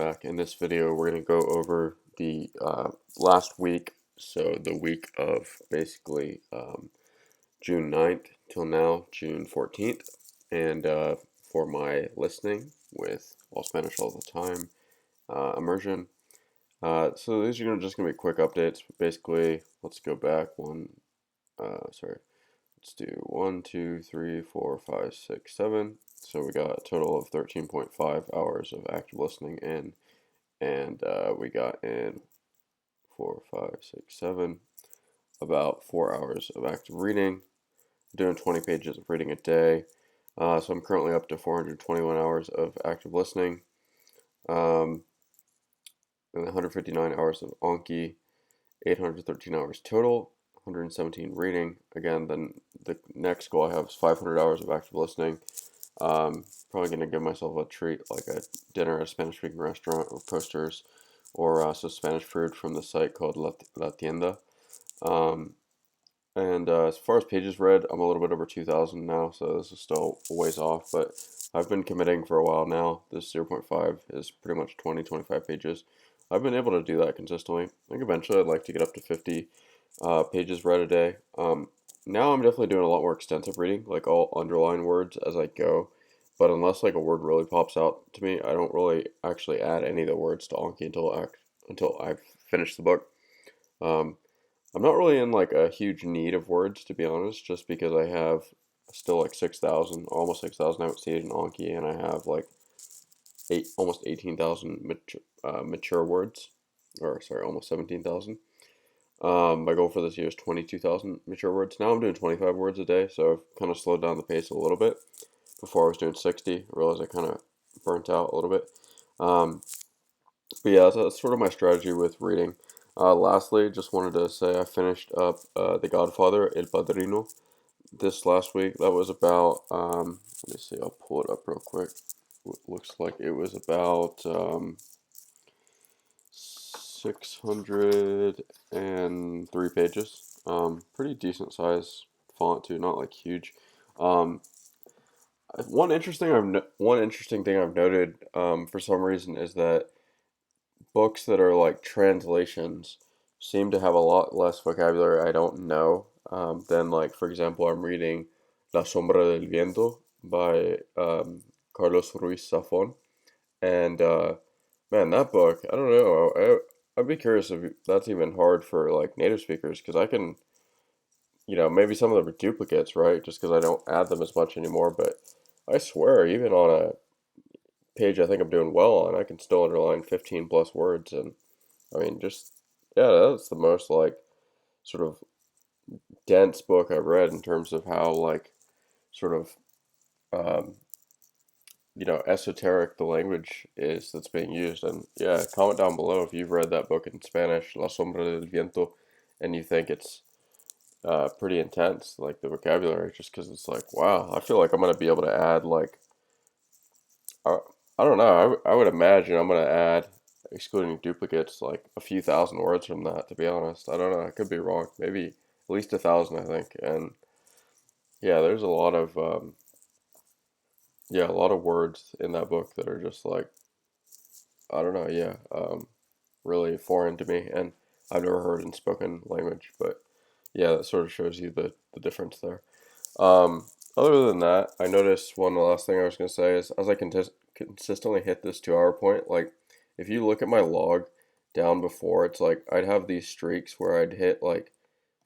back. In this video, we're going to go over the last week, so the week of basically June 9th till now, June 14th, and for my listening with All Spanish All the Time, Immersion. So these are just going to be quick updates. Basically, let's go back let's do 1, 2, 3, 4, 5, 6, 7. So we got a total of 13.5 hours of active listening in, and we got in 4, 5, 6, 7, about 4 hours of active reading, doing 20 pages of reading a day. So I'm currently up to 421 hours of active listening, and 159 hours of Anki, 813 hours total, 117 reading. Again, then the next goal I have is 500 hours of active listening. Probably going to give myself a treat, like a dinner at a Spanish-speaking restaurant with posters, or some Spanish food from the site called La Tienda. And as far as pages read, I'm a little bit over 2,000 now, so this is still a ways off, but I've been committing for a while now. This 0.5 is pretty much 20, 25 pages. I've been able to do that consistently. I think eventually I'd like to get up to 50 pages read a day. Now I'm definitely doing a lot more extensive reading, like I'll underline words as I go, but unless like a word really pops out to me, I don't really actually add any of the words to Anki until I've finished the book. Um, I'm not really in like a huge need of words, to be honest, just because I have still like 6,000, almost 6,000 outstayed in Anki, and I have like almost 18,000 mature words, or sorry, almost 17,000. My goal for this year is 22,000 mature words. Now I'm doing 25 words a day, so I've kind of slowed down the pace a little bit. Before I was doing 60, I realized I kind of burnt out a little bit. Um, but yeah, that's sort of my strategy with reading. Lastly, just wanted to say I finished up The Godfather, El Padrino, this last week. That was about, let me see, I'll pull it up real quick. Looks like it was about 603 pages. Pretty decent size font too, not like huge. Um, one interesting thing I've noted for some reason is that books that are like translations seem to have a lot less vocabulary I don't know than like, for example, I'm reading La Sombra del Viento by Carlos Ruiz Zafón, and man, that book, I don't know, I'd be curious if that's even hard for like native speakers, because I can, maybe some of them are duplicates, right? Just because I don't add them as much anymore, but I swear, even on a page I think I'm doing well on, I can still underline 15 plus words, and I mean, just, yeah, that's the most like sort of dense book I've read in terms of how like sort of um, esoteric the language is that's being used. And yeah, comment down below if you've read that book in Spanish, La Sombra del Viento, and you think it's pretty intense, like the vocabulary, just because it's like, wow, I feel like I'm gonna be able to add like, I don't know, I would imagine I'm gonna add, excluding duplicates, like a few thousand words from that, to be honest. I don't know, I could be wrong, maybe at least 1,000, I think. And yeah, there's a lot of yeah, a lot of words in that book that are just like, I don't know, yeah, really foreign to me, and I've never heard in spoken language. But yeah, that sort of shows you the difference there. Other than that, I noticed one last thing I was going to say is, as I consistently hit this 2 hour point, like if you look at my log down before, it's like I'd have these streaks where I'd hit like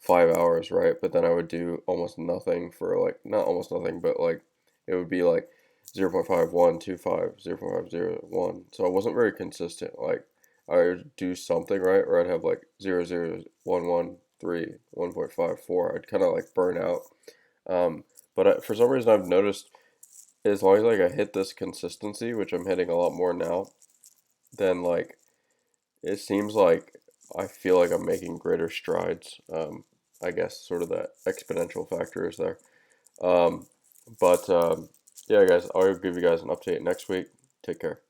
5 hours, right? But then I would do almost nothing for like, not almost nothing, but like it would be like 0.5125, 0.501. So I wasn't very consistent. Like I would do something, right? Or I'd have like 0.00113, 1.54. I'd kind of like burn out. But for some reason I've noticed, as long as like I hit this consistency, which I'm hitting a lot more now, then like it seems like I feel like I'm making greater strides. I guess sort of that exponential factor is there. Um, but yeah, guys, I'll give you guys an update next week. Take care.